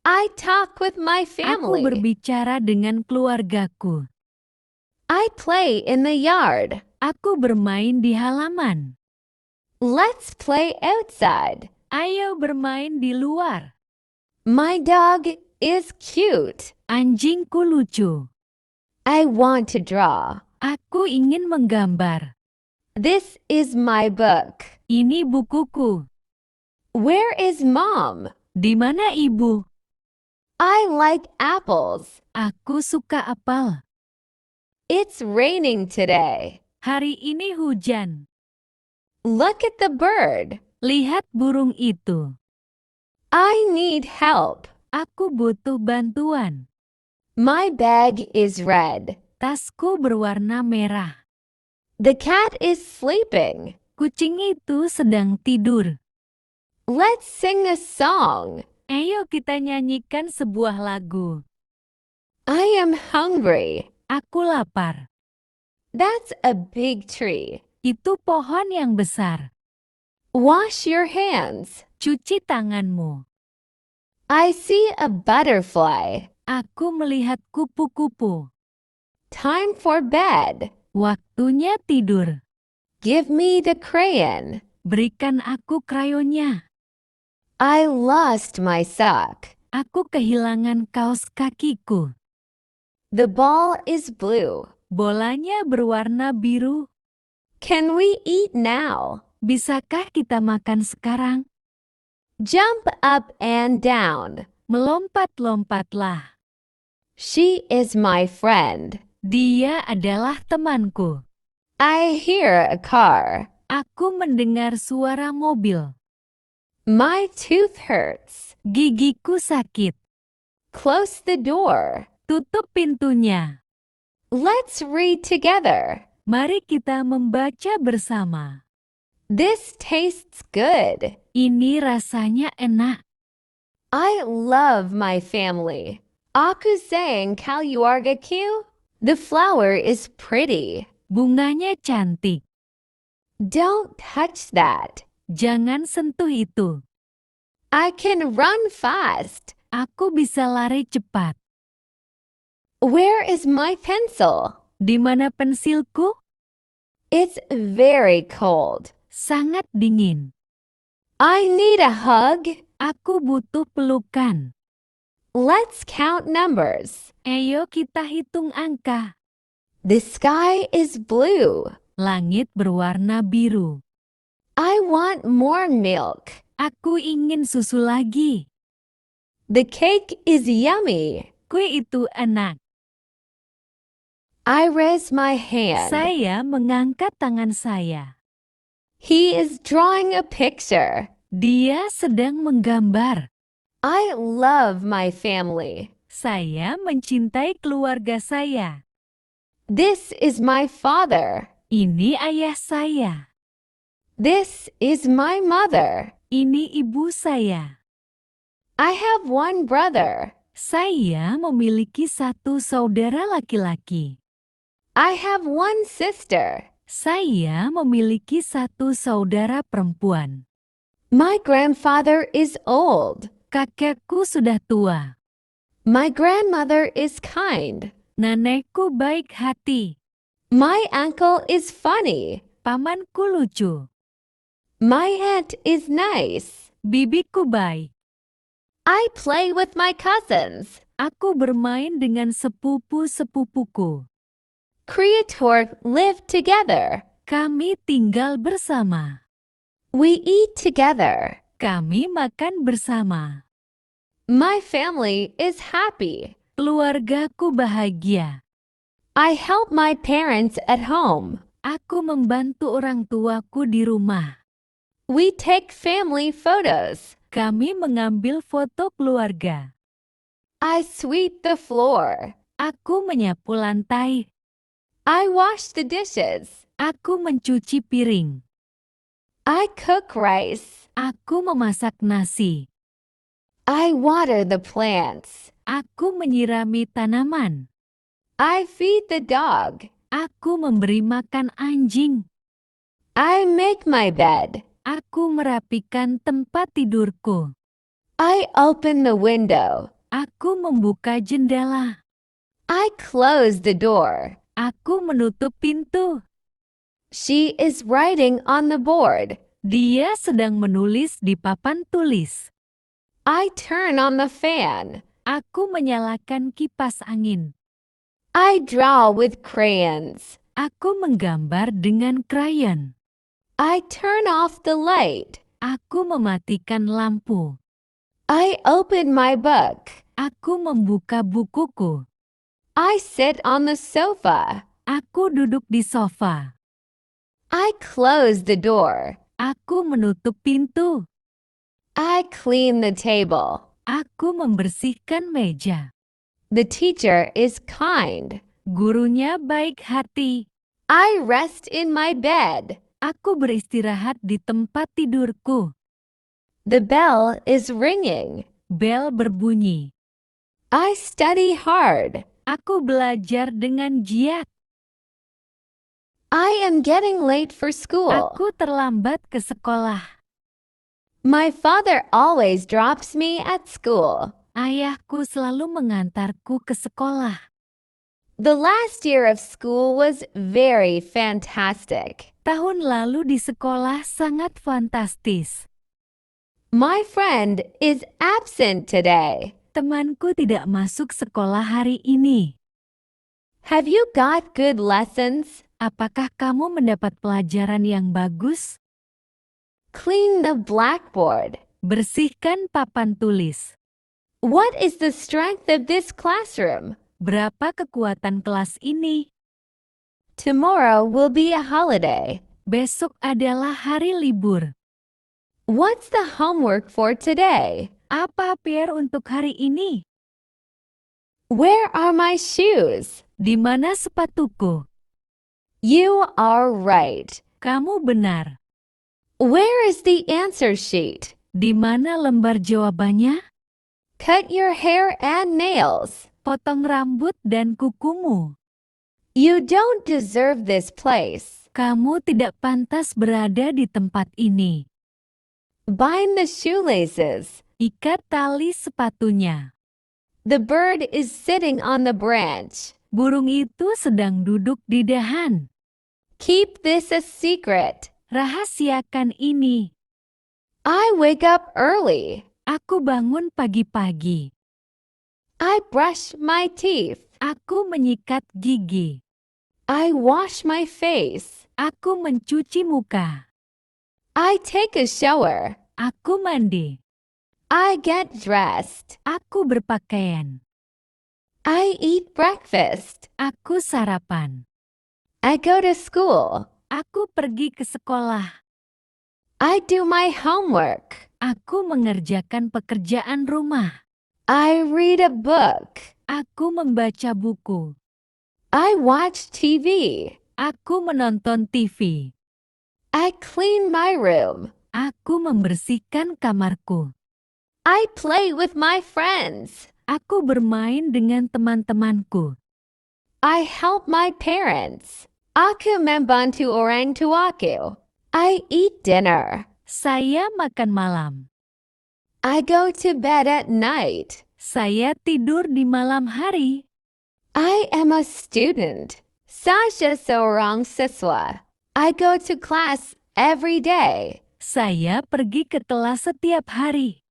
I talk with my Aku family. berbicara dengan keluargaku. I play in the yard. Aku bermain di halaman. Let's play outside. Ayo bermain di luar. My dog is cute. Anjingku lucu. I want to draw. Aku ingin menggambar. This is my book. Ini bukuku. Where is Mom? Di mana ibu? I like apples. Aku suka apel. It's raining today. Hari ini hujan. Look at the bird. Lihat burung itu. I need help. Aku butuh bantuan. My bag is red. Tasku berwarna merah. The cat is sleeping. Kucing itu sedang tidur. Let's sing a song. Ayo kita nyanyikan sebuah lagu. I am hungry. Aku lapar. That's a big tree. Itu pohon yang besar. Wash your hands. Cuci tanganmu. I see a butterfly. Aku melihat kupu-kupu. Time for bed. Waktunya tidur. Give me the crayon. Berikan aku krayonnya. I lost my sock. Aku kehilangan kaos kakiku. The ball is blue. Bolanya berwarna biru. Can we eat now? Bisakah kita makan sekarang? Jump up and down. Melompat-lompatlah. She is my friend. Dia adalah temanku. I hear a car. Aku mendengar suara mobil. My tooth hurts. Gigiku sakit. Close the door. Tutup pintunya. Let's read together. Mari kita membaca bersama. This tastes good. Ini rasanya enak. I love my family. Aku sayang keluarga Q. The flower is pretty. Bunganya cantik. Don't touch that. Jangan sentuh itu. I can run fast. Aku bisa lari cepat. Where is my pencil? Di mana pensilku? It's very cold. Sangat dingin. I need a hug. Aku butuh pelukan. Let's count numbers. Ayo kita hitung angka. The sky is blue. Langit berwarna biru. I want more milk. Aku ingin susu lagi. The cake is yummy. Kue itu enak. I raise my hand. Saya mengangkat tangan saya. He is drawing a picture. Dia sedang menggambar. I love my family. Saya mencintai keluarga saya. This is my father. Ini ayah saya. This is my mother. Ini ibu saya. I have one brother. Saya memiliki satu saudara laki-laki. I have one sister. Saya memiliki satu saudara perempuan. My grandfather is old. Kakekku sudah tua. My grandmother is kind. Nenekku baik hati. My uncle is funny. Pamanku lucu. My aunt is nice. Bibiku baik. I play with my cousins. Aku bermain dengan sepupu-sepupuku. Creator live together. Kami tinggal bersama. We eat together. Kami makan bersama. My family is happy. Keluargaku bahagia. I help my parents at home. Aku membantu orang tuaku di rumah. We take family photos. Kami mengambil foto keluarga. I sweep the floor. Aku menyapu lantai. I wash the dishes. Aku mencuci piring. I cook rice. Aku memasak nasi. I water the plants. Aku menyirami tanaman. I feed the dog. Aku memberi makan anjing. I make my bed. Aku merapikan tempat tidurku. I open the window. Aku membuka jendela. I close the door. Aku menutup pintu. She is writing on the board. Dia sedang menulis di papan tulis. I turn on the fan. Aku menyalakan kipas angin. I draw with crayons. Aku menggambar dengan krayon. I turn off the light. Aku mematikan lampu. I open my book. Aku membuka bukuku. I sit on the sofa. Aku duduk di sofa. I close the door. Aku menutup pintu. I clean the table. Aku membersihkan meja. The teacher is kind. Gurunya baik hati. I rest in my bed. Aku beristirahat di tempat tidurku. The bell is ringing. Bel berbunyi. I study hard. Aku belajar dengan giat. I am getting late for school. Aku terlambat ke sekolah. My father always drops me at school. Ayahku selalu mengantarku ke sekolah. The last year of school was very fantastic. Tahun lalu di sekolah sangat fantastis. My friend is absent today. Temanku tidak masuk sekolah hari ini. Have you got good lessons? Apakah kamu mendapat pelajaran yang bagus? Clean the blackboard. Bersihkan papan tulis. What is the strength of this classroom? Berapa kekuatan kelas ini? Tomorrow will be a holiday. Besok adalah hari libur. What's the homework for today? Apa PR untuk hari ini? Where are my shoes? Di mana sepatuku? You are right. Kamu benar. Where is the answer sheet? Di mana lembar jawabannya? Cut your hair and nails. Potong rambut dan kukumu. You don't deserve this place. Kamu tidak pantas berada di tempat ini. Bind the shoelaces. Ikat tali sepatunya. The bird is sitting on the branch. Burung itu sedang duduk di dahan. Keep this a secret. Rahasiakan ini. I wake up early. Aku bangun pagi-pagi. I brush my teeth. Aku menyikat gigi. I wash my face. Aku mencuci muka. I take a shower. Aku mandi. I get dressed. Aku berpakaian. I eat breakfast. Aku sarapan. I go to school. Aku pergi ke sekolah. I do my homework. Aku mengerjakan pekerjaan rumah. I read a book. Aku membaca buku. I watch TV. Aku menonton TV. I clean my room. Aku membersihkan kamarku. I play with my friends. Aku bermain dengan teman-temanku. I help my parents. Aku membantu orang tuaku. I eat dinner. Saya makan malam. I go to bed at night. Saya tidur di malam hari. I am a student. Sasha seorang siswa. I go to class every day. Saya pergi ke kelas setiap hari.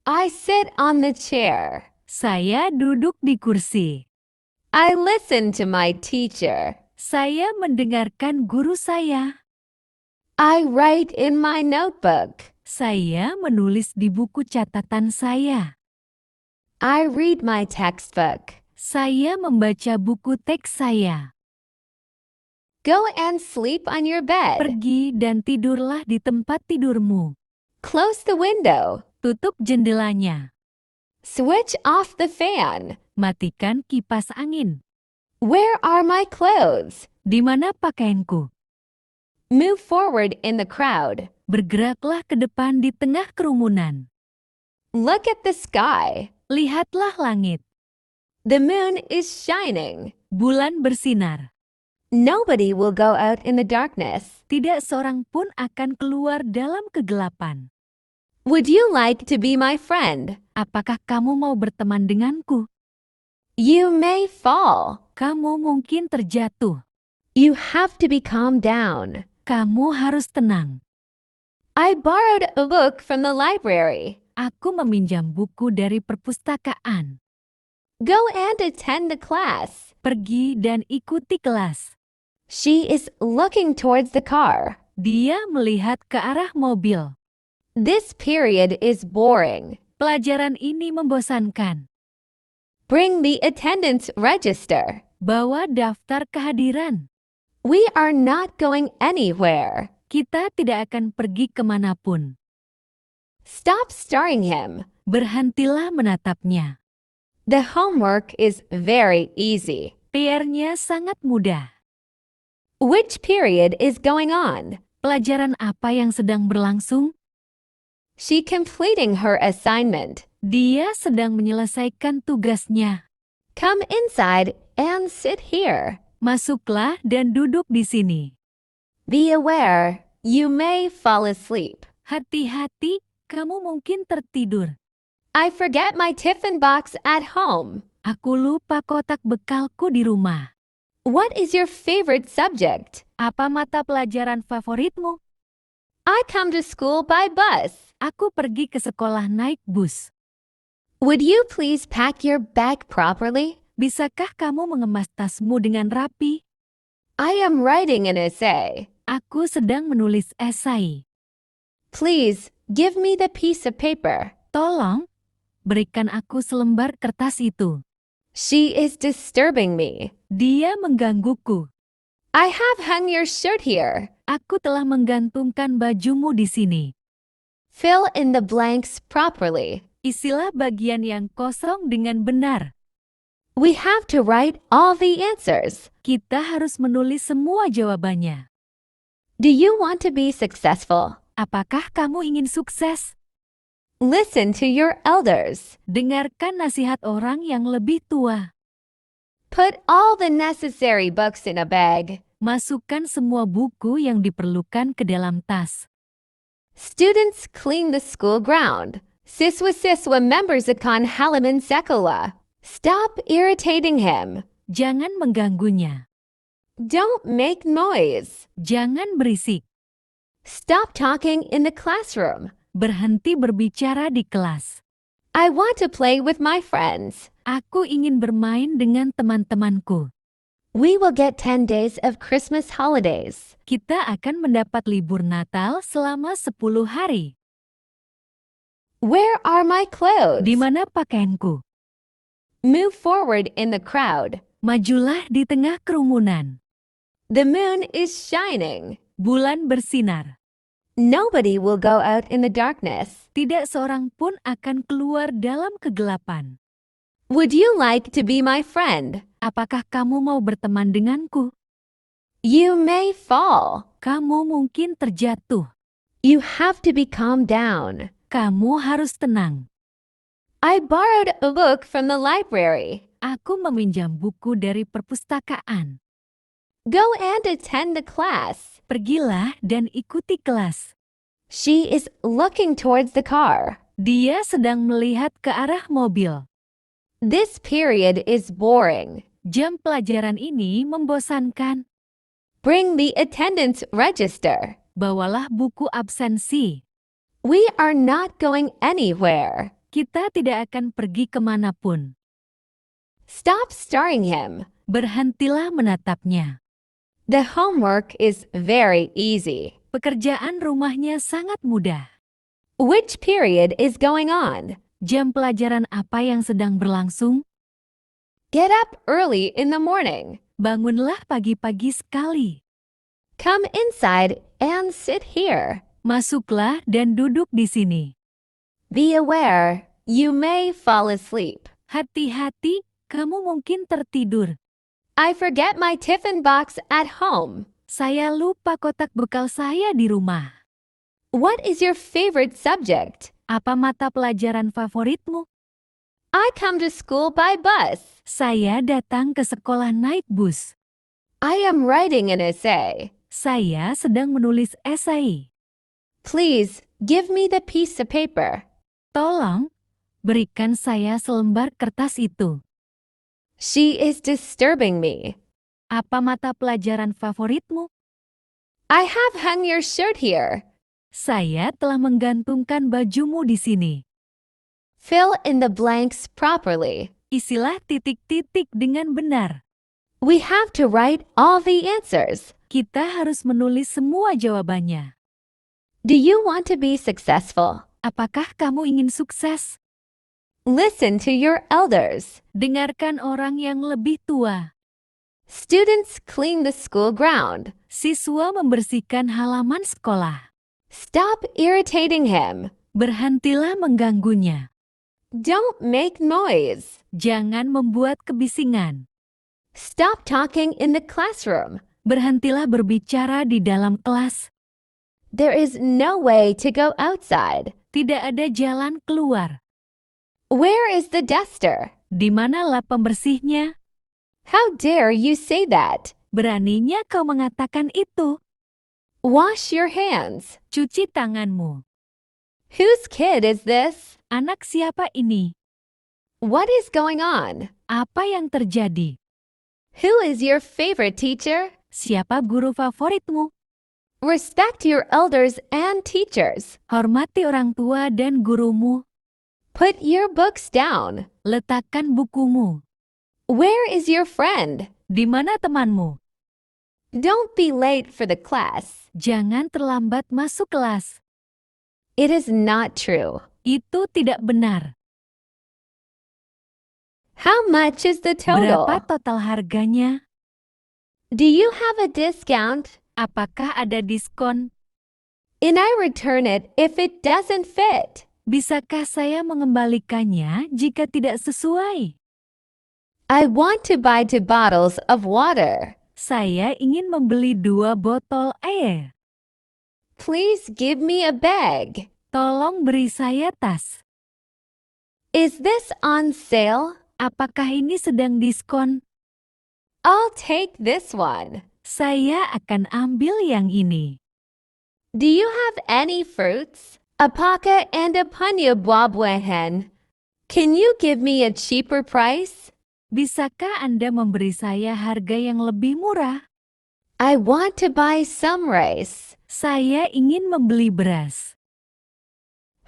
I sit on the chair. Saya duduk di kursi. I listen to my teacher. Saya mendengarkan guru saya. I write in my notebook. Saya menulis di buku catatan saya. I read my textbook. Saya membaca buku teks saya. Go and sleep on your bed. Pergi dan tidurlah di tempat tidurmu. Close the window. Tutup jendelanya. Switch off the fan. Matikan kipas angin. Where are my clothes? Di mana pakaianku? Move forward in the crowd. Bergeraklah ke depan di tengah kerumunan. Look at the sky. Lihatlah langit. The moon is shining. Bulan bersinar. Nobody will go out in the darkness. Tidak seorang pun akan keluar dalam kegelapan. Would you like to be my friend? Apakah kamu mau berteman denganku? You may fall. Kamu mungkin terjatuh. You have to be calmed down. Kamu harus tenang. I borrowed a book from the library. Aku meminjam buku dari perpustakaan. Go and attend the class. Pergi dan ikuti kelas. She is looking towards the car. Dia melihat ke arah mobil. This period is boring. Pelajaran ini membosankan. Bring the attendance register. Bawa daftar kehadiran. We are not going anywhere. Kita tidak akan pergi kemanapun. Stop staring him. Berhentilah menatapnya. The homework is very easy. PR-nya sangat mudah. Which period is going on? Pelajaran apa yang sedang berlangsung? She completing her assignment. Dia sedang menyelesaikan tugasnya. Come inside and sit here. Masuklah dan duduk di sini. Be aware, you may fall asleep. Hati-hati, kamu mungkin tertidur. I forget my tiffin box at home. Aku lupa kotak bekalku di rumah. What is your favorite subject? Apa mata pelajaran favoritmu? I come to school by bus. Aku pergi ke sekolah naik bus. Would you please pack your bag properly? Bisakah kamu mengemas tasmu dengan rapi? I am writing an essay. Aku sedang menulis esai. Please, give me the piece of paper. Tolong, berikan aku selembar kertas itu. She is disturbing me. Dia menggangguku. I have hung your shirt here. Aku telah menggantungkan bajumu di sini. Fill in the blanks properly. Isilah bagian yang kosong dengan benar. We have to write all the answers. Kita harus menulis semua jawabannya. Do you want to be successful? Apakah kamu ingin sukses? Listen to your elders. Dengarkan nasihat orang yang lebih tua. Put all the necessary books in a bag. Masukkan semua buku yang diperlukan ke dalam tas. Students clean the school ground. Siswa-siswa members akan halaman sekolah. Stop irritating him. Jangan mengganggunya. Don't make noise. Jangan berisik. Stop talking in the classroom. Berhenti berbicara di kelas. I want to play with my friends. Aku ingin bermain dengan teman-temanku. We will get 10 days of Christmas holidays. Kita akan mendapat libur Natal selama 10 hari. Where are my clothes? Di mana pakaianku? Move forward in the crowd. Majulah di tengah kerumunan. The moon is shining. Bulan bersinar. Nobody will go out in the darkness. Tidak seorang pun akan keluar dalam kegelapan. Would you like to be my friend? Apakah kamu mau berteman denganku? You may fall. Kamu mungkin terjatuh. You have to be calmed down. Kamu harus tenang. I borrowed a book from the library. Aku meminjam buku dari perpustakaan. Go and attend the class. Pergilah dan ikuti kelas. She is looking towards the car. Dia sedang melihat ke arah mobil. This period is boring. Jam pelajaran ini membosankan. Bring the attendance register. Bawalah buku absensi. We are not going anywhere. Kita tidak akan pergi kemanapun. Stop staring him. Berhentilah menatapnya. The homework is very easy. Pekerjaan rumahnya sangat mudah. Which period is going on? Jam pelajaran apa yang sedang berlangsung? Get up early in the morning. Bangunlah pagi-pagi sekali. Come inside and sit here. Masuklah dan duduk di sini. Be aware, you may fall asleep. Hati-hati, kamu mungkin tertidur. I forget my tiffin box at home. Saya lupa kotak bekal saya di rumah. What is your favorite subject? Apa mata pelajaran favoritmu? I come to school by bus. Saya datang ke sekolah naik bus. I am writing an essay. Saya sedang menulis esai. Please, Give me the piece of paper. Tolong, berikan saya selembar kertas itu. She is disturbing me. Apa mata pelajaran favoritmu? I have hung your shirt here. Saya telah menggantungkan bajumu di sini. Fill in the blanks properly. Isilah titik-titik dengan benar. We have to write all the answers. Kita harus menulis semua jawabannya. Do you want to be successful? Apakah kamu ingin sukses? Listen to your elders. Dengarkan orang yang lebih tua. Students clean the school ground. Siswa membersihkan halaman sekolah. Stop irritating him. Berhentilah mengganggunya. Don't make noise. Jangan membuat kebisingan. Stop talking in the classroom. Berhentilah berbicara di dalam kelas. There is no way to go outside. Tidak ada jalan keluar. Where is the duster? Di mana lap pembersihnya? How dare you say that? Beraninya kau mengatakan itu. Wash your hands. Cuci tanganmu. Whose kid is this? Anak siapa ini? What is going on? Apa yang terjadi? Who is your favorite teacher? Siapa guru favoritmu? Respect your elders and teachers. Hormati orang tua dan gurumu. Put your books down. Letakkan bukumu. Where is your friend? Di mana temanmu? Don't be late for the class. Jangan terlambat masuk kelas. It is not true. Itu tidak benar. How much is the total? Berapa total harganya? Do you have a discount? Apakah ada diskon? And I return it if it doesn't fit. Bisakah saya mengembalikannya jika tidak sesuai? I want to buy 2 bottles of water. Saya ingin membeli 2 botol air. Please give me a bag. Tolong beri saya tas. Is this on sale? Apakah ini sedang diskon? I'll take this one. Saya akan ambil yang ini. Do you have any fruits? Alpaca and a punya buah-buahan. Can you give me a cheaper price? Bisakah Anda memberi saya harga yang lebih murah? I want to buy some rice. Saya ingin membeli beras.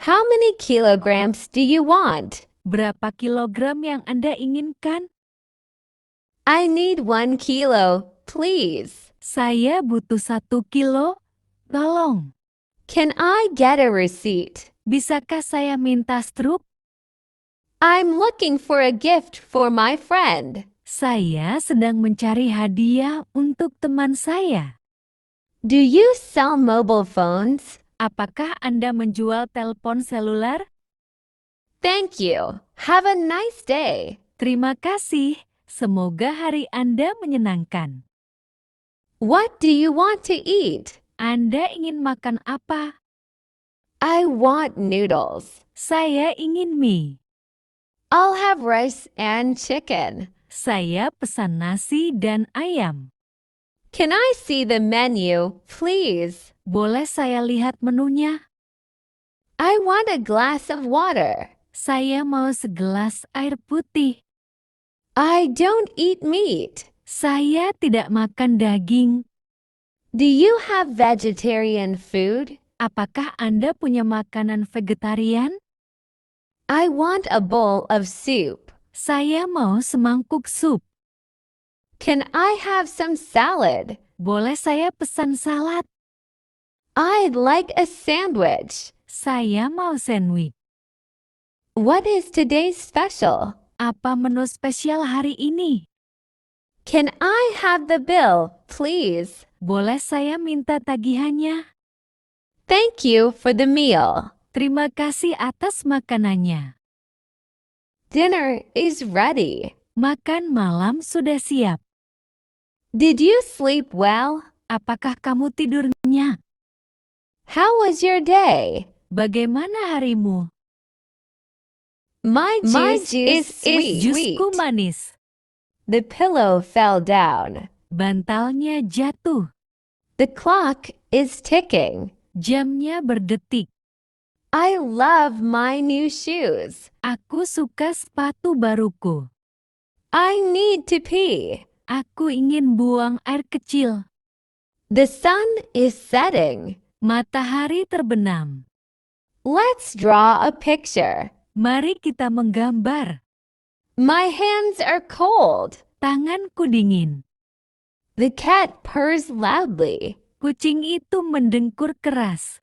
How many kilograms do you want? Berapa kilogram yang Anda inginkan? I need 1 kilo, please. Saya butuh 1 kilo. Tolong. Can I get a receipt? Bisakah saya minta struk? I'm looking for a gift for my friend. Saya sedang mencari hadiah untuk teman saya. Do you sell mobile phones? Apakah Anda menjual telepon seluler? Thank you. Have a nice day. Terima kasih. Semoga hari Anda menyenangkan. What do you want to eat? Anda ingin makan apa? I want noodles. Saya ingin mie. I'll have rice and chicken. Saya pesan nasi dan ayam. Can I see the menu, please? Boleh saya lihat menunya? I want a glass of water. Saya mau segelas air putih. I don't eat meat. Saya tidak makan daging. Do you have vegetarian food? Apakah Anda punya makanan vegetarian? I want a bowl of soup. Saya mau semangkuk sup. Can I have some salad? Boleh saya pesan salad? I'd like a sandwich. Saya mau sandwich. What is today's special? Apa menu spesial hari ini? Can I have the bill, please? Boleh saya minta tagihannya? Thank you for the meal. Terima kasih atas makanannya. Dinner is ready. Makan malam sudah siap. Did you sleep well? Apakah kamu tidur nyenyak? How was your day? Bagaimana harimu? My juice is sweet. Jusku manis. The pillow fell down. Bantalnya jatuh. The clock is ticking. Jamnya berdetik. I love my new shoes. Aku suka sepatu baruku. I need to pee. Aku ingin buang air kecil. The sun is setting. Matahari terbenam. Let's draw a picture. Mari kita menggambar. My hands are cold. Tanganku dingin. The cat purrs loudly. Kucing itu mendengkur keras.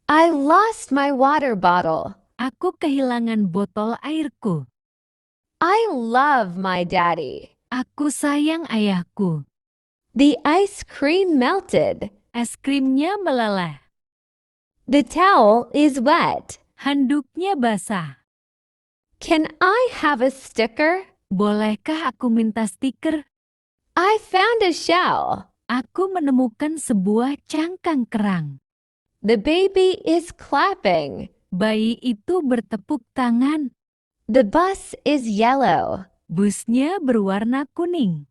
I lost my water bottle. Aku kehilangan botol airku. I love my daddy. Aku sayang ayahku. The ice cream melted. Es krimnya meleleh. The towel is wet. Handuknya basah. Can I have a sticker? Bolehkah aku minta stiker? I found a shell. Aku menemukan sebuah cangkang kerang. The baby is clapping. Bayi itu bertepuk tangan. The bus is yellow. Busnya berwarna kuning.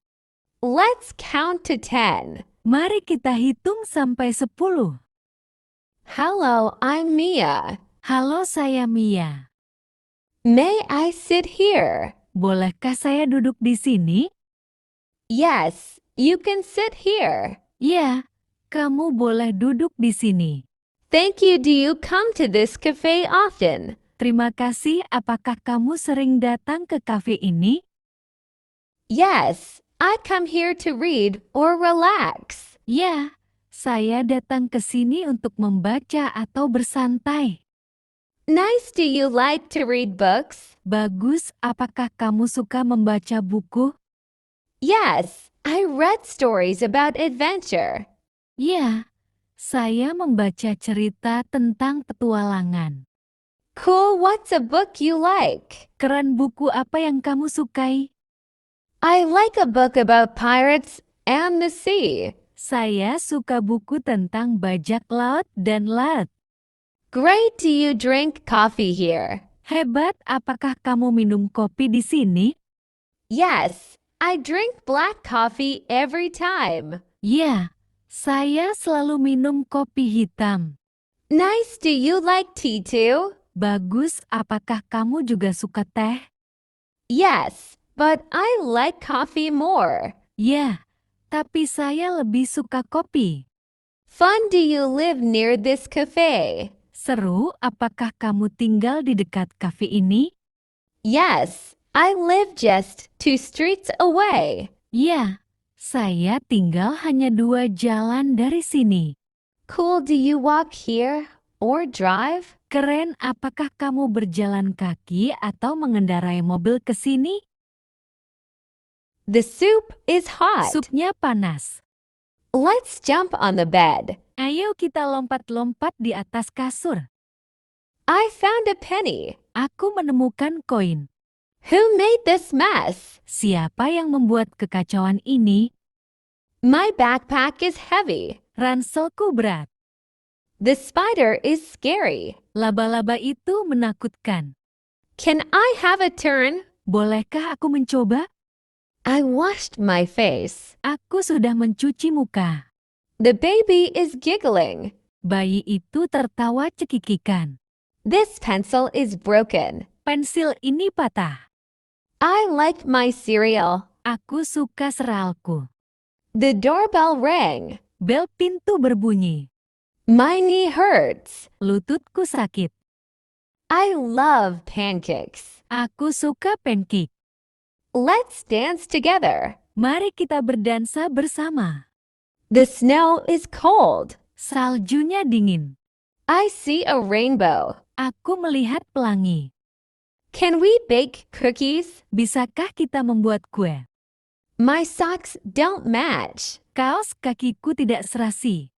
Let's count to 10. Mari kita hitung sampai 10. Hello, I'm Mia. Halo, saya Mia. May I sit here? Bolehkah saya duduk di sini? Yes, you can sit here. Ya, kamu boleh duduk di sini. Thank you. Do you come to this cafe often? Terima kasih. Apakah kamu sering datang ke kafe ini? Yes, I come here to read or relax. Ya, saya datang ke sini untuk membaca atau bersantai. Nice. Do you like to read books? Bagus. Apakah kamu suka membaca buku? Yes, I read stories about adventure. Ya, saya membaca cerita tentang petualangan. Cool. What's a book you like? Keren, buku apa yang kamu sukai? I like a book about pirates and the sea. Saya suka buku tentang bajak laut dan laut. Great. Do you drink coffee here? Hebat, apakah kamu minum kopi di sini? Yes, I drink black coffee every time. Ya, saya selalu minum kopi hitam. Nice. Do you like tea too? Bagus, apakah kamu juga suka teh? Yes, but I like coffee more. Ya, tapi saya lebih suka kopi. Fun. Do you live near this cafe? Seru, apakah kamu tinggal di dekat kafe ini? Yes, I live just 2 streets away. Ya, saya tinggal hanya 2 jalan dari sini. Cool. Do you walk here or drive? Keren, apakah kamu berjalan kaki atau mengendarai mobil ke sini? The soup is hot. Supnya panas. Let's jump on the bed. Ayo kita lompat-lompat di atas kasur. I found a penny. Aku menemukan koin. Who made this mess? Siapa yang membuat kekacauan ini? My backpack is heavy. Ranselku berat. The spider is scary. Laba-laba itu menakutkan. Can I have a turn? Bolehkah aku mencoba? I washed my face. Aku sudah mencuci muka. The baby is giggling. Bayi itu tertawa cekikikan. This pencil is broken. Pensil ini patah. I like my cereal. Aku suka seralku. The doorbell rang. Bel pintu berbunyi. My knee hurts. Lututku sakit. I love pancakes. Aku suka pancake. Let's dance together. Mari kita berdansa bersama. The snow is cold. Saljunya dingin. I see a rainbow. Aku melihat pelangi. Can we bake cookies? Bisakah kita membuat kue? My socks don't match. Kaos kakiku tidak serasi.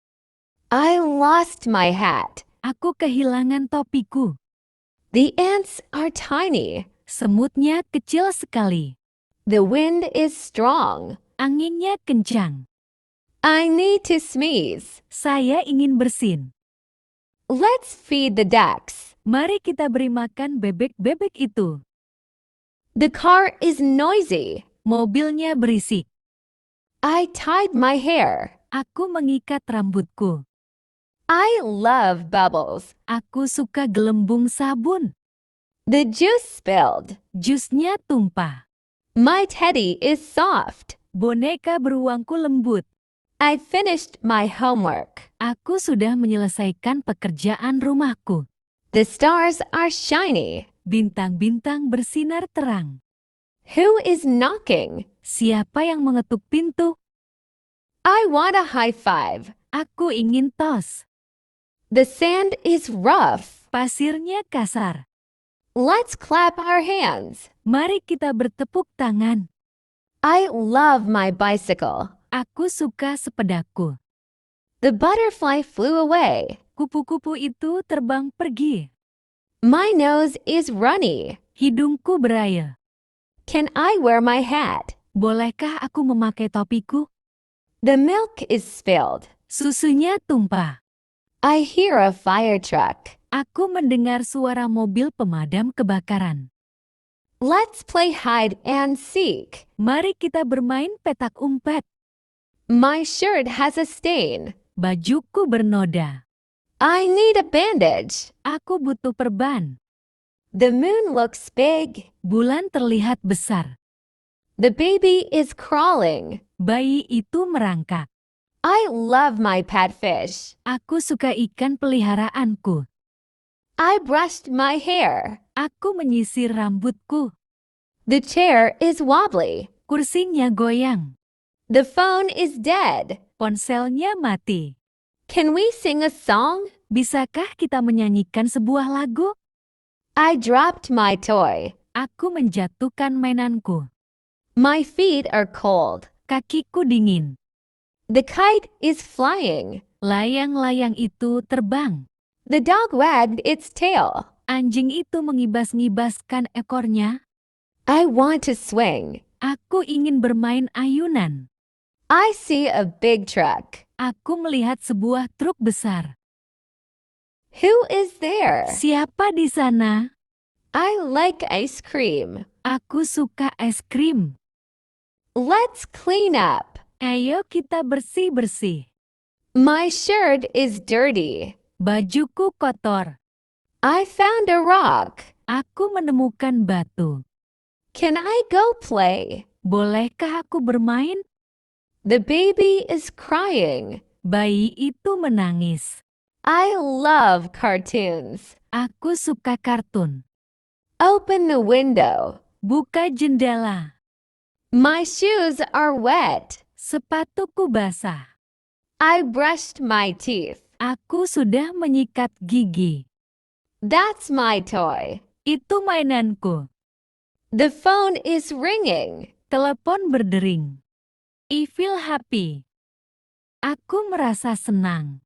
I lost my hat. Aku kehilangan topiku. The ants are tiny. Semutnya kecil sekali. The wind is strong. Anginnya kencang. I need to sneeze. Saya ingin bersin. Let's feed the ducks. Mari kita beri makan bebek-bebek itu. The car is noisy. Mobilnya berisik. I tied my hair. Aku mengikat rambutku. I love bubbles. Aku suka gelembung sabun. The juice spilled. Jusnya tumpah. My teddy is soft. Boneka beruangku lembut. I finished my homework. Aku sudah menyelesaikan pekerjaan rumahku. The stars are shiny. Bintang-bintang bersinar terang. Who is knocking? Siapa yang mengetuk pintu? I want a high five. Aku ingin tos. The sand is rough. Pasirnya kasar. Let's clap our hands. Mari kita bertepuk tangan. I love my bicycle. Aku suka sepedaku. The butterfly flew away. Kupu-kupu itu terbang pergi. My nose is runny. Hidungku berayal. Can I wear my hat? Bolehkah aku memakai topiku? The milk is spilled. Susunya tumpah. I hear a fire truck. Aku mendengar suara mobil pemadam kebakaran. Let's play hide and seek. Mari kita bermain petak umpet. My shirt has a stain. Bajuku bernoda. I need a bandage. Aku butuh perban. The moon looks big. Bulan terlihat besar. The baby is crawling. Bayi itu merangkak. I love my pet fish. Aku suka ikan peliharaanku. I brushed my hair. Aku menyisir rambutku. The chair is wobbly. Kursinya goyang. The phone is dead. Ponselnya mati. Can we sing a song? Bisakah kita menyanyikan sebuah lagu? I dropped my toy. Aku menjatuhkan mainanku. My feet are cold. Kakiku dingin. The kite is flying. Layang-layang itu terbang. The dog wagged its tail. Anjing itu mengibas-ngibaskan ekornya. I want to swing. Aku ingin bermain ayunan. I see a big truck. Aku melihat sebuah truk besar. Who is there? Siapa di sana? I like ice cream. Aku suka es krim. Let's clean up. Ayo kita bersih-bersih. My shirt is dirty. Bajuku kotor. I found a rock. Aku menemukan batu. Can I go play? Bolehkah aku bermain? The baby is crying. Bayi itu menangis. I love cartoons. Aku suka kartun. Open the window. Buka jendela. My shoes are wet. Sepatuku basah. I brushed my teeth. Aku sudah menyikat gigi. That's my toy. Itu mainanku. The phone is ringing. Telepon berdering. I feel happy. Aku merasa senang.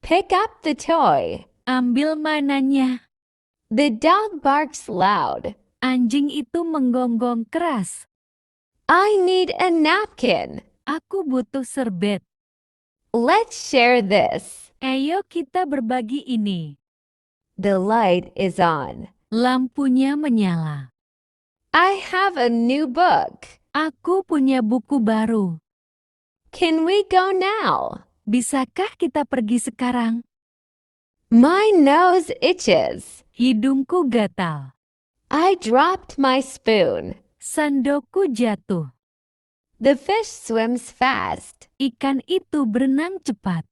Pick up the toy. Ambil mainannya. The dog barks loud. Anjing itu menggonggong keras. I need a napkin. Aku butuh serbet. Let's share this. Ayo kita berbagi ini. The light is on. Lampunya menyala. I have a new book. Aku punya buku baru. Can we go now? Bisakah kita pergi sekarang? My nose itches. Hidungku gatal. I dropped my spoon. Sandokku jatuh. The fish swims fast. Ikan itu berenang cepat.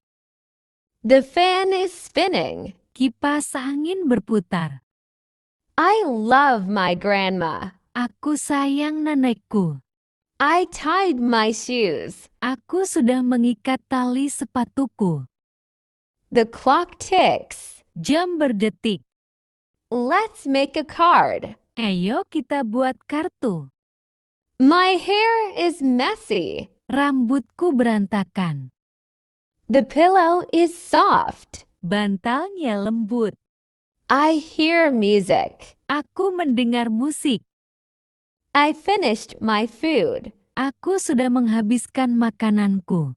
The fan is spinning. Kipas angin berputar. I love my grandma. Aku sayang nenekku. I tied my shoes. Aku sudah mengikat tali sepatuku. The clock ticks. Jam berdetik. Let's make a card. Ayo kita buat kartu. My hair is messy. Rambutku berantakan. The pillow is soft. Bantalnya lembut. I hear music. Aku mendengar musik. I finished my food. Aku sudah menghabiskan makananku.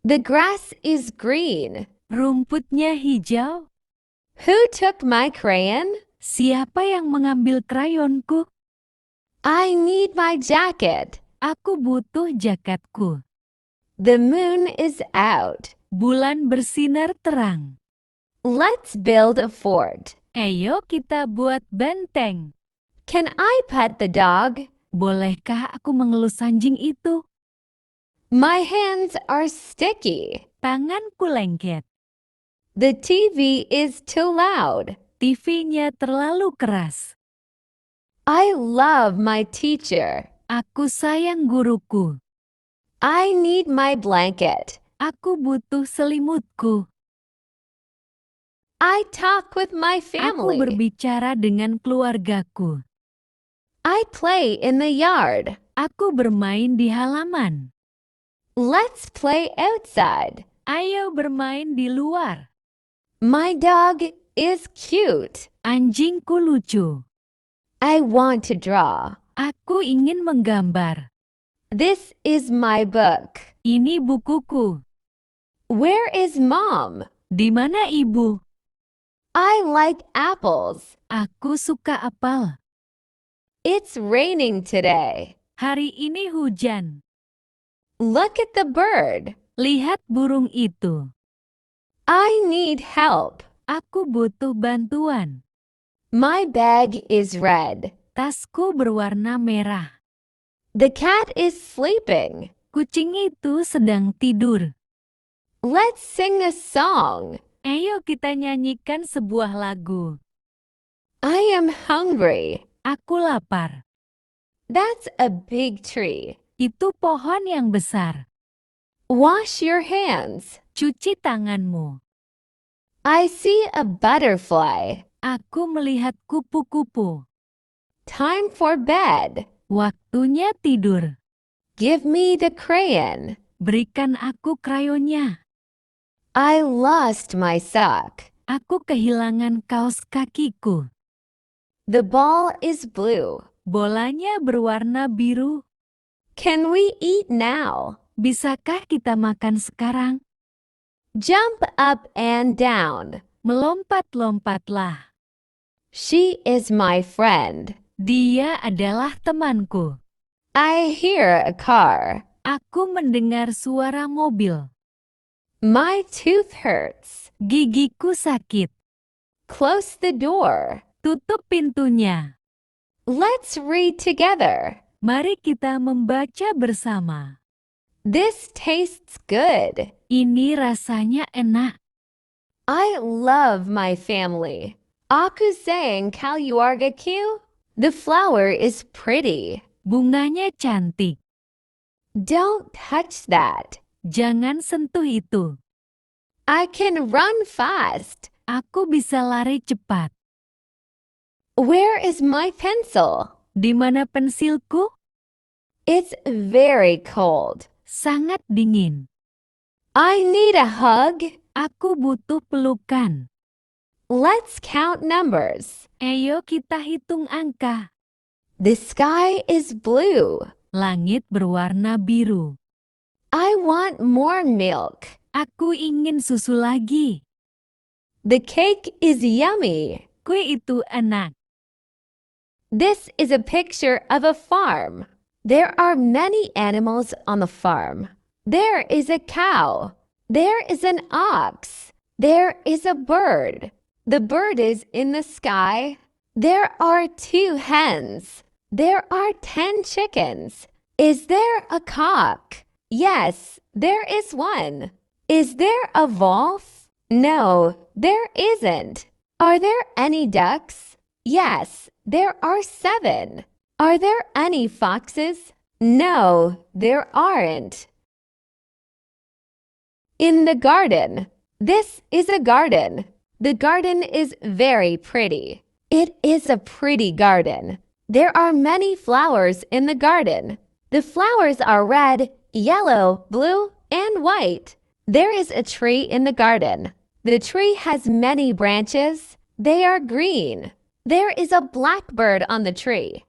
The grass is green. Rumputnya hijau. Who took my crayon? Siapa yang mengambil krayonku? I need my jacket. Aku butuh jaketku. The moon is out. Bulan bersinar terang. Let's build a fort. Ayo kita buat benteng. Can I pet the dog? Bolehkah aku mengelus anjing itu? My hands are sticky. Tanganku lengket. The TV is too loud. TV-nya terlalu keras. I love my teacher. Aku sayang guruku. I need my blanket. Aku butuh selimutku. I talk with my Aku family. berbicara dengan keluargaku. I play in the yard. Aku bermain di halaman. Let's play outside. Ayo bermain di luar. My dog is cute. Anjingku lucu. I want to draw. Aku ingin menggambar. This is my book. Ini bukuku. Where is mom? Di mana ibu? I like apples. Aku suka apel. It's raining today. Hari ini hujan. Look at the bird. Lihat burung itu. I need help. Aku butuh bantuan. My bag is red. Tasku berwarna merah. The cat is sleeping. Kucing itu sedang tidur. Let's sing a song. Ayo kita nyanyikan sebuah lagu. I am hungry. Aku lapar. That's a big tree. Itu pohon yang besar. Wash your hands. Cuci tanganmu. I see a butterfly. Aku melihat kupu-kupu. Time for bed. Waktunya tidur. Give me the crayon. Berikan aku krayonnya. I lost my sock. Aku kehilangan kaos kakiku. The ball is blue. Bolanya berwarna biru. Can we eat now? Bisakah kita makan sekarang? Jump up and down. Melompat-lompatlah. She is my friend. Dia adalah temanku. I hear a car. Aku mendengar suara mobil. My tooth hurts. Gigiku sakit. Close the door. Tutup pintunya. Let's read together. Mari kita membaca bersama. This tastes good. Ini rasanya enak. I love my family. Aku sayang keluarga Q. The flower is pretty. Bunganya cantik. Don't touch that. Jangan sentuh itu. I can run fast. Aku bisa lari cepat. Where is my pencil? Di mana pensilku? It's very cold. Sangat dingin. I need a hug. Aku butuh pelukan. Let's count numbers. Ayo kita hitung angka. The sky is blue. Langit berwarna biru. I want more milk. Aku ingin susu lagi. The cake is yummy. Kue itu enak. This is a picture of a farm. There are many animals on the farm. There is a cow. There is an ox. There is a bird. The bird is in the sky. There are 2 hens. There are 10 chickens. Is there a cock? Yes, there is one. Is there a wolf? No, there isn't. Are there any ducks? Yes, there are 7. Are there any foxes? No, there aren't. In the garden. This is a garden. The garden is very pretty. It is a pretty garden. There are many flowers in the garden. The flowers are red, yellow, blue, and white. There is a tree in the garden. The tree has many branches. They are green. There is a blackbird on the tree.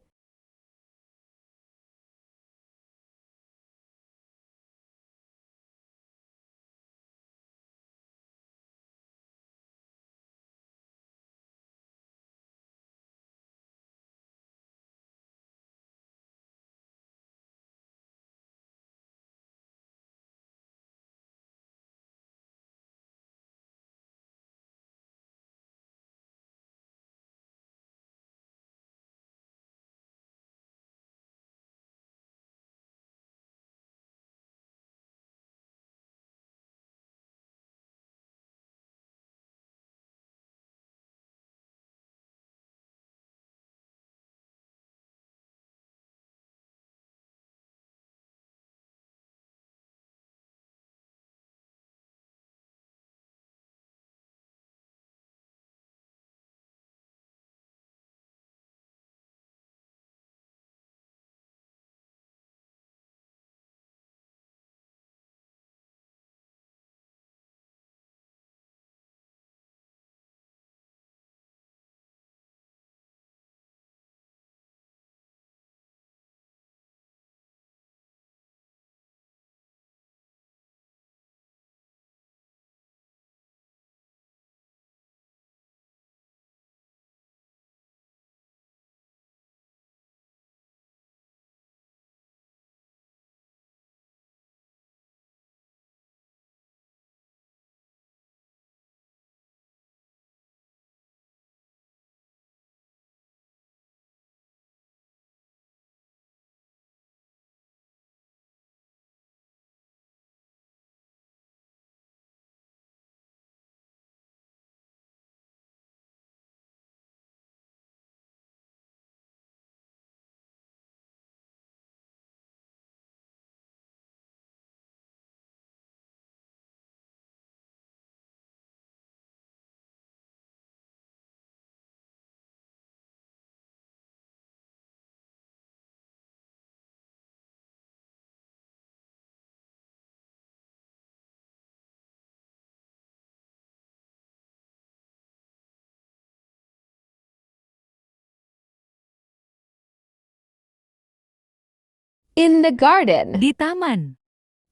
In the garden. Di taman.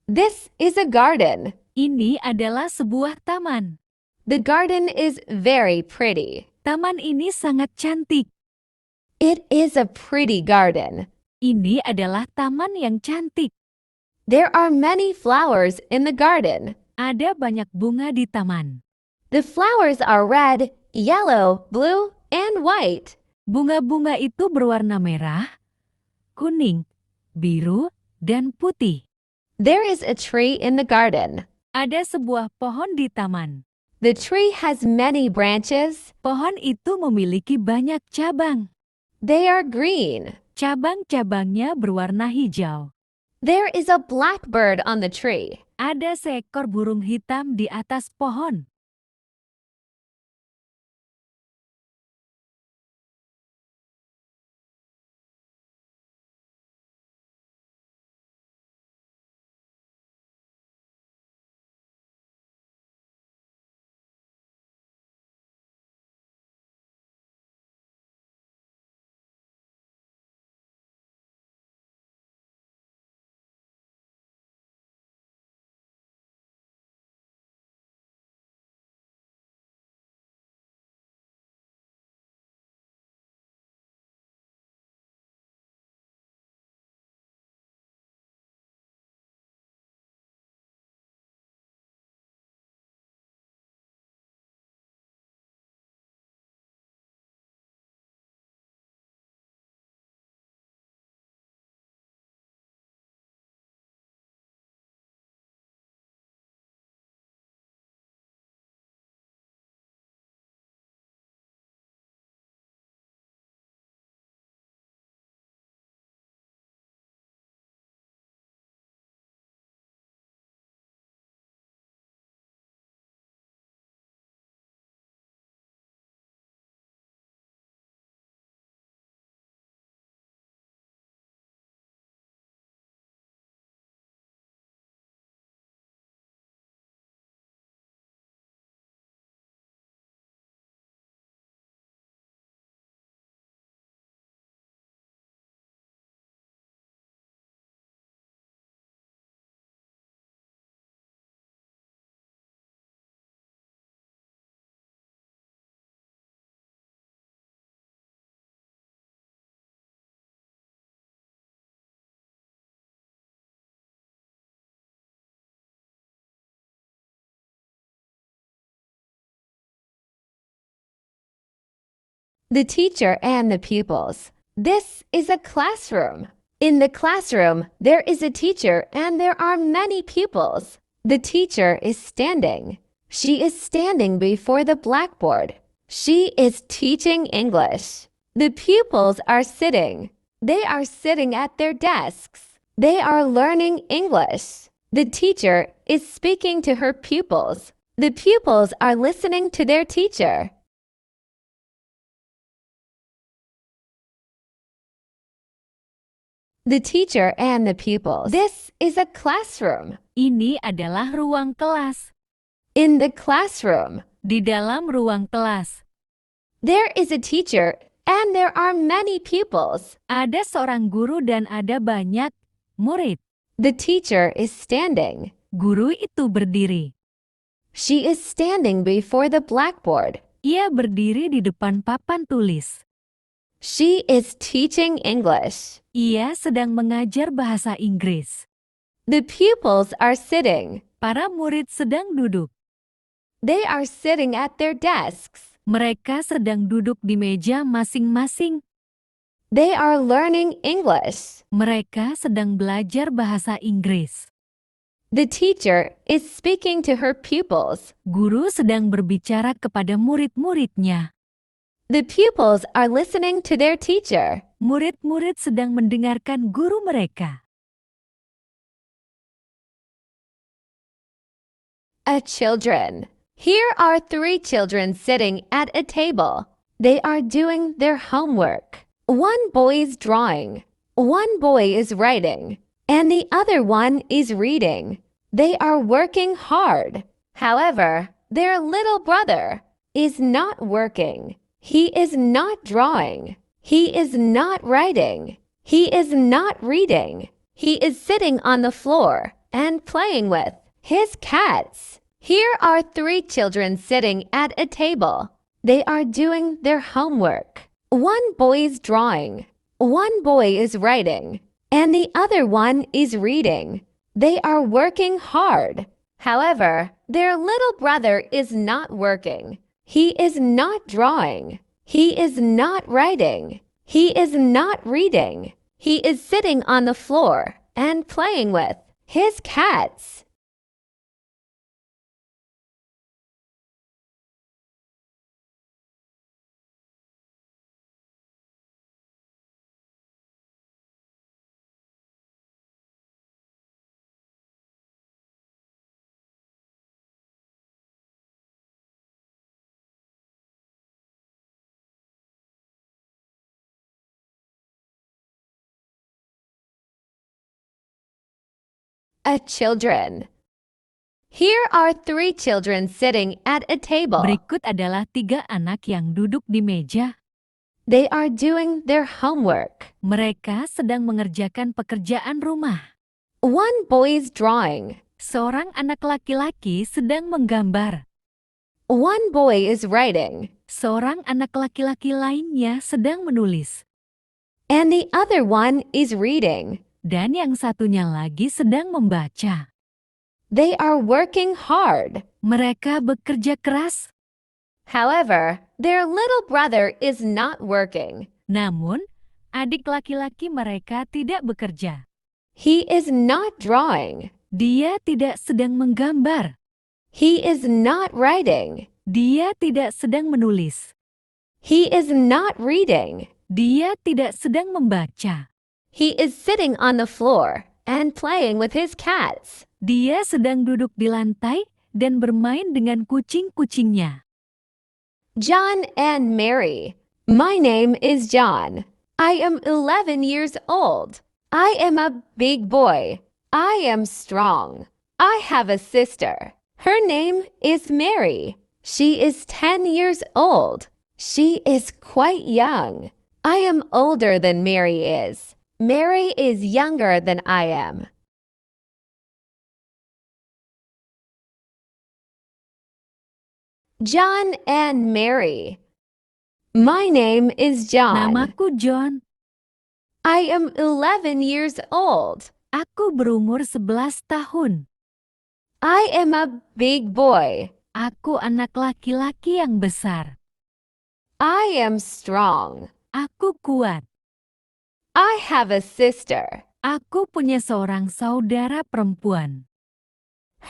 This is a garden. Ini adalah sebuah taman. The garden is very pretty. Taman ini sangat cantik. It is a pretty garden. Ini adalah taman yang cantik. There are many flowers in the garden. Ada banyak bunga di taman. The flowers are red, yellow, blue, and white. Bunga-bunga itu berwarna merah, kuning, biru, dan putih. There is a tree in the garden. Ada sebuah pohon di taman. The tree has many branches. Pohon itu memiliki banyak cabang. They are green. Cabang-cabangnya berwarna hijau. There is a blackbird on the tree. Ada seekor burung hitam di atas pohon. The teacher and the pupils. This is a classroom. In the classroom, there is a teacher and there are many pupils. The teacher is standing. She is standing before the blackboard. She is teaching English. The pupils are sitting. They are sitting at their desks. They are learning English. The teacher is speaking to her pupils. The pupils are listening to their teacher. The teacher and the pupils. This is a classroom. Ini adalah ruang kelas. In the classroom, Di dalam ruang kelas, there is a teacher and there are many pupils. ada seorang guru dan ada banyak murid. The teacher is standing. Guru itu berdiri. She is standing before the blackboard. Ia berdiri di depan papan tulis. She is teaching English. Ia sedang mengajar bahasa Inggris. The pupils are sitting. Para murid sedang duduk. They are sitting at their desks. Mereka sedang duduk di meja masing-masing. They are learning English. Mereka sedang belajar bahasa Inggris. The teacher is speaking to her pupils. Guru sedang berbicara kepada murid-muridnya. The pupils are listening to their teacher. Murid-murid sedang mendengarkan guru mereka. Children. Here are 3 children sitting at a table. They are doing their homework. One boy is drawing. One boy is writing. And the other one is reading. They are working hard. However, their little brother is not working. He is not drawing. He is not writing. He is not reading. He is sitting on the floor and playing with his cats. Here are 3 children sitting at a table. They are doing their homework. One boy is drawing, one boy is writing, and the other one is reading. They are working hard. However, their little brother is not working. He is not drawing. He is not writing. He is not reading. He is sitting on the floor and playing with his cats. Children. Here are 3 children sitting at a table. Berikut adalah 3 anak yang duduk di meja. They are doing their homework. Mereka sedang mengerjakan pekerjaan rumah. One boy is drawing. Seorang anak laki-laki sedang menggambar. One boy is writing. Seorang anak laki-laki lainnya sedang menulis. And the other one is reading. Dan yang satunya lagi sedang membaca. They are working hard. Mereka bekerja keras. However, their little brother is not working. Namun, adik laki-laki mereka tidak bekerja. He is not drawing. Dia tidak sedang menggambar. He is not writing. Dia tidak sedang menulis. He is not reading. Dia tidak sedang membaca. He is sitting on the floor and playing with his cats. Dia sedang duduk di lantai dan bermain dengan kucing-kucingnya. John and Mary. My name is John. I am 11 years old. I am a big boy. I am strong. I have a sister. Her name is Mary. She is 10 years old. She is quite young. I am older than Mary is. Mary is younger than I am. John and Mary. My name is John. Namaku John. I am 11 years old. Aku berumur 11 tahun. I am a big boy. Aku anak laki-laki yang besar. I am strong. Aku kuat. I have a sister. Aku punya seorang saudara perempuan.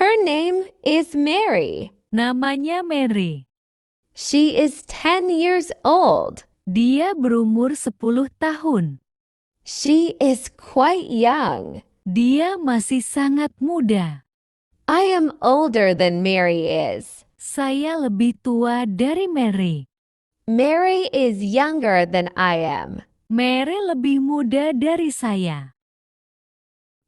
Her name is Mary. Namanya Mary. She is 10 years old. Dia berumur 10 tahun. She is quite young. Dia masih sangat muda. I am older than Mary is. Saya lebih tua dari Mary. Mary is younger than I am. Mary lebih muda dari saya.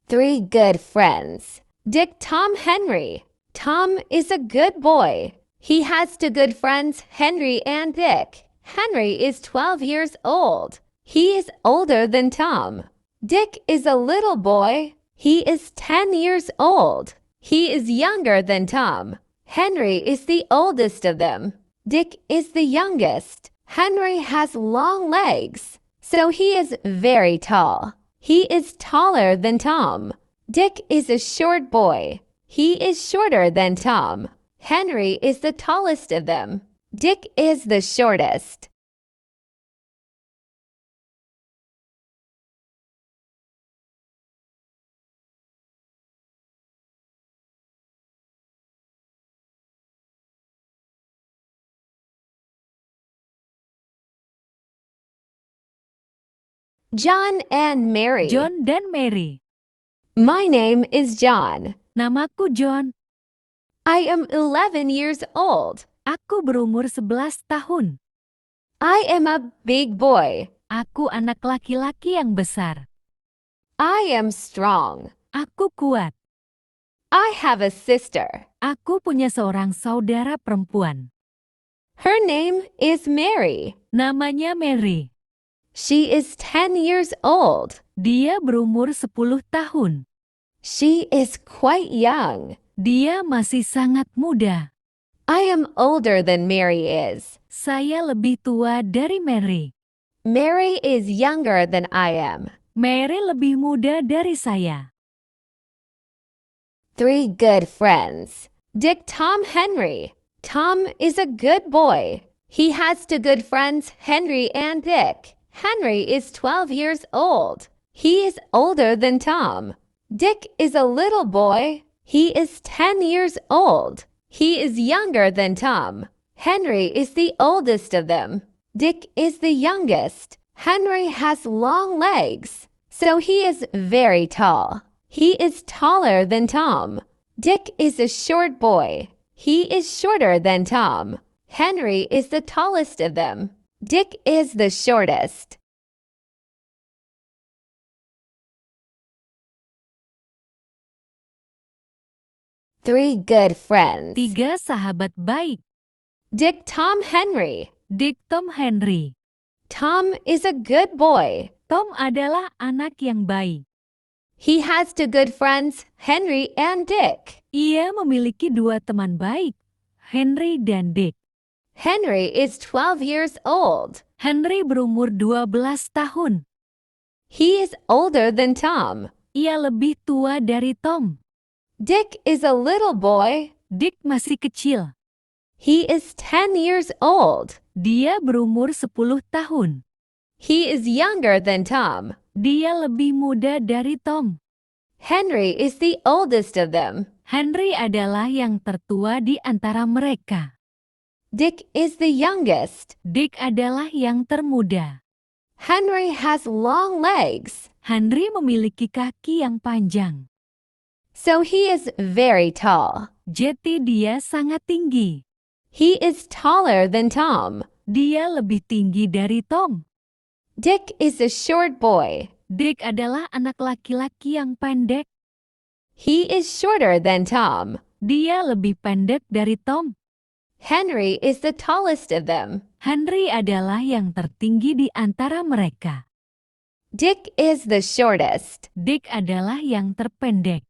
3 good friends. Dick, Tom, Henry. Tom is a good boy. He has 2 good friends, Henry and Dick. Henry is 12 years old. He is older than Tom. Dick is a little boy. He is 10 years old. He is younger than Tom. Henry is the oldest of them. Dick is the youngest. Henry has long legs, so he is very tall. He is taller than Tom. Dick is a short boy. He is shorter than Tom. Henry is the tallest of them. Dick is the shortest. John and Mary. John dan Mary. My name is John. Namaku John. I am 11 years old. Aku berumur 11 tahun. I am a big boy. Aku anak laki-laki yang besar. I am strong. Aku kuat. I have a sister. Aku punya seorang saudara perempuan. Her name is Mary. Namanya Mary. She is 10 years old. Dia berumur 10 tahun. She is quite young. Dia masih sangat muda. I am older than Mary is. Saya lebih tua dari Mary. Mary is younger than I am. Mary lebih muda dari saya. 3 good friends. Dick, Tom, Henry. Tom is a good boy. He has 2 good friends, Henry and Dick. Henry is 12 years old. He is older than Tom. Dick is a little boy. He is 10 years old. He is younger than Tom. Henry is the oldest of them. Dick is the youngest. Henry has long legs, so he is very tall. He is taller than Tom. Dick is a short boy. He is shorter than Tom. Henry is the tallest of them. Dick is the shortest. Three good friends. 3 sahabat baik. Dick, Tom, Henry. Dick, Tom, Henry. Tom is a good boy. Tom adalah anak yang baik. He has 2 good friends, Henry and Dick. Ia memiliki 2 teman baik, Henry dan Dick. Henry is 12 years old. Henry berumur 12 tahun. He is older than Tom. Ia lebih tua dari Tom. Dick is a little boy. Dick masih kecil. He is 10 years old. Dia berumur 10 tahun. He is younger than Tom. Dia lebih muda dari Tom. Henry is the oldest of them. Henry adalah yang tertua di antara mereka. Dick is the youngest. Dick adalah yang termuda. Henry has long legs. Henry memiliki kaki yang panjang. So he is very tall. Jadi dia sangat tinggi. He is taller than Tom. Dia lebih tinggi dari Tom. Dick is a short boy. Dick adalah anak laki-laki yang pendek. He is shorter than Tom. Dia lebih pendek dari Tom. Henry is the tallest of them. Henry adalah yang tertinggi di antara mereka. Dick is the shortest. Dick adalah yang terpendek.